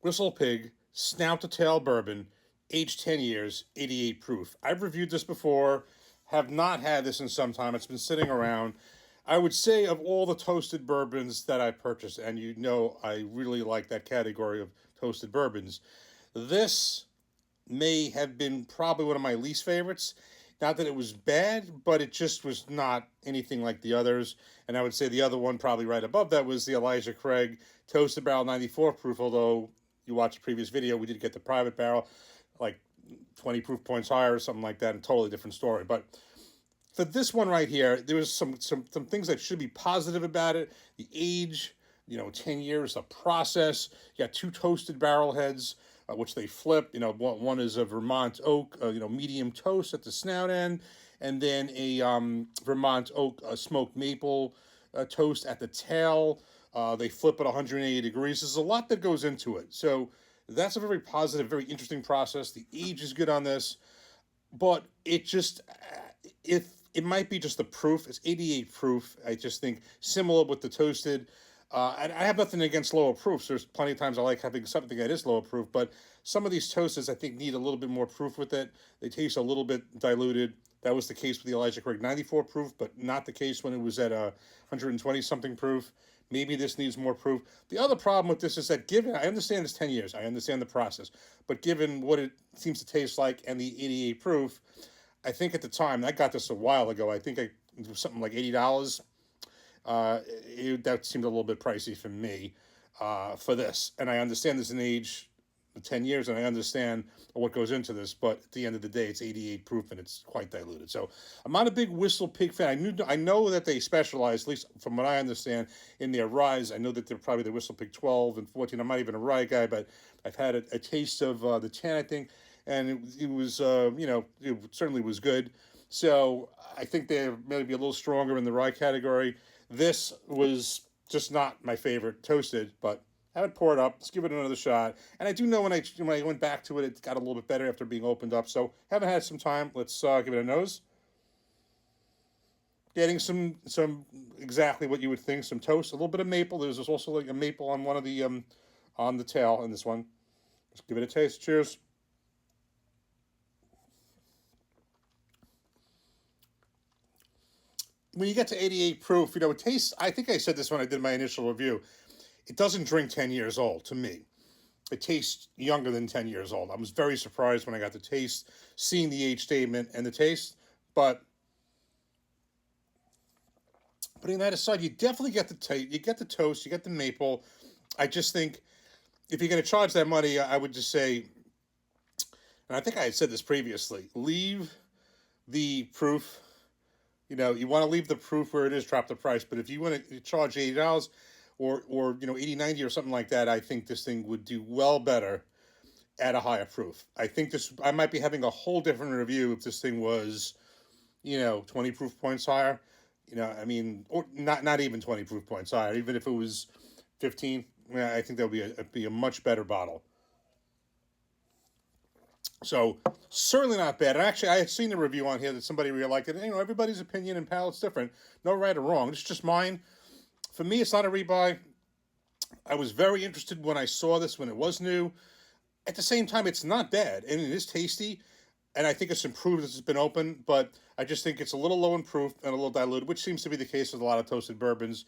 Whistle Pig Snout to Tail Bourbon, aged 10 years, 88 proof. I've reviewed this before, have not had this in some time. It's been sitting around. I would say of all the toasted bourbons that I purchased, and you know I really like that category of toasted bourbons, this may have been probably one of my least favorites. Not that it was bad, but it just was not anything like the others. And I would say the other one, probably right above that, was the Elijah Craig Toasted Barrel 94 proof. Although you watched the previous video, we did get the private barrel, like 20 proof points higher or something like that, and totally different story. But for this one right here, there was some things that should be positive about it. The age, 10 years, the process. You got two toasted barrel heads, which they flip. One is a Vermont oak, medium toast at the snout end, and then a Vermont oak smoked maple toast at the tail. They flip at 180 degrees. There's a lot that goes into it. So that's a very positive, very interesting process. The age is good on this, but it just, if it might be just the proof. It's 88 proof. I just think similar with the toasted. I have nothing against lower proofs. There's plenty of times I like having something that is lower proof, but some of these toasters I think need a little bit more proof with it. They taste a little bit diluted. That was the case with the Elijah Craig 94 proof, but not the case when it was at 120 something proof. Maybe this needs more proof. The other problem with this is that given, I understand it's 10 years, I understand the process, but given what it seems to taste like and the 88 proof, I think at the time, I got this a while ago, I think it was something like $80. That seemed a little bit pricey for me for this. And I understand there's an age, 10 years, and I understand what goes into this, but at the end of the day, it's 88 proof and it's quite diluted. So I'm not a big Whistle Pig fan. I know that they specialize, at least from what I understand, in their ryes. I know that they're probably the Whistle Pig 12 and 14. I'm not even a rye guy, but I've had a taste of the 10, I think, and it was, it certainly was good. So I think they're maybe a little stronger in the rye category. This was just not my favorite toasted, but have it poured up. Let's give it another shot. And I do know when I went back to it, it got a little bit better after being opened up. So haven't had some time. Let's give it a nose. Getting some exactly what you would think. Some toast, a little bit of maple. There's also like a maple on one of the on the tail in this one. Let's give it a taste. Cheers. When you get to 88 proof, it tastes. I think I said this when I did my initial review. It doesn't drink 10 years old to me. It tastes younger than 10 years old. I was very surprised when I got the taste, seeing the age statement and the taste. But putting that aside, you definitely get the taste. You get the toast. You get the maple. I just think if you're going to charge that money, I would just say, and I think I had said this previously, leave the proof. You want to leave the proof where it is, drop the price. But if you want to charge $80 or 80, 90 or something like that, I think this thing would do well better at a higher proof. I think I might be having a whole different review if this thing was, 20 proof points higher. Or not even 20 proof points higher. Even if it was 15, I think that would be a much better bottle. So certainly not bad. And actually, I had seen a review on here that somebody really liked it. And, everybody's opinion and palate's different. No right or wrong. It's just mine. For me, it's not a rebuy. I was very interested when I saw this when it was new. At the same time, it's not bad, and it is tasty. And I think it's improved as it's been open, but I just think it's a little low in proof and a little diluted, which seems to be the case with a lot of toasted bourbons.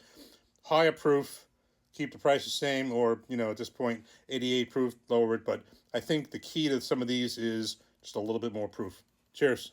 Higher proof, keep the price the same, or, at this point, 88 proof, lower it. But I think the key to some of these is just a little bit more proof. Cheers.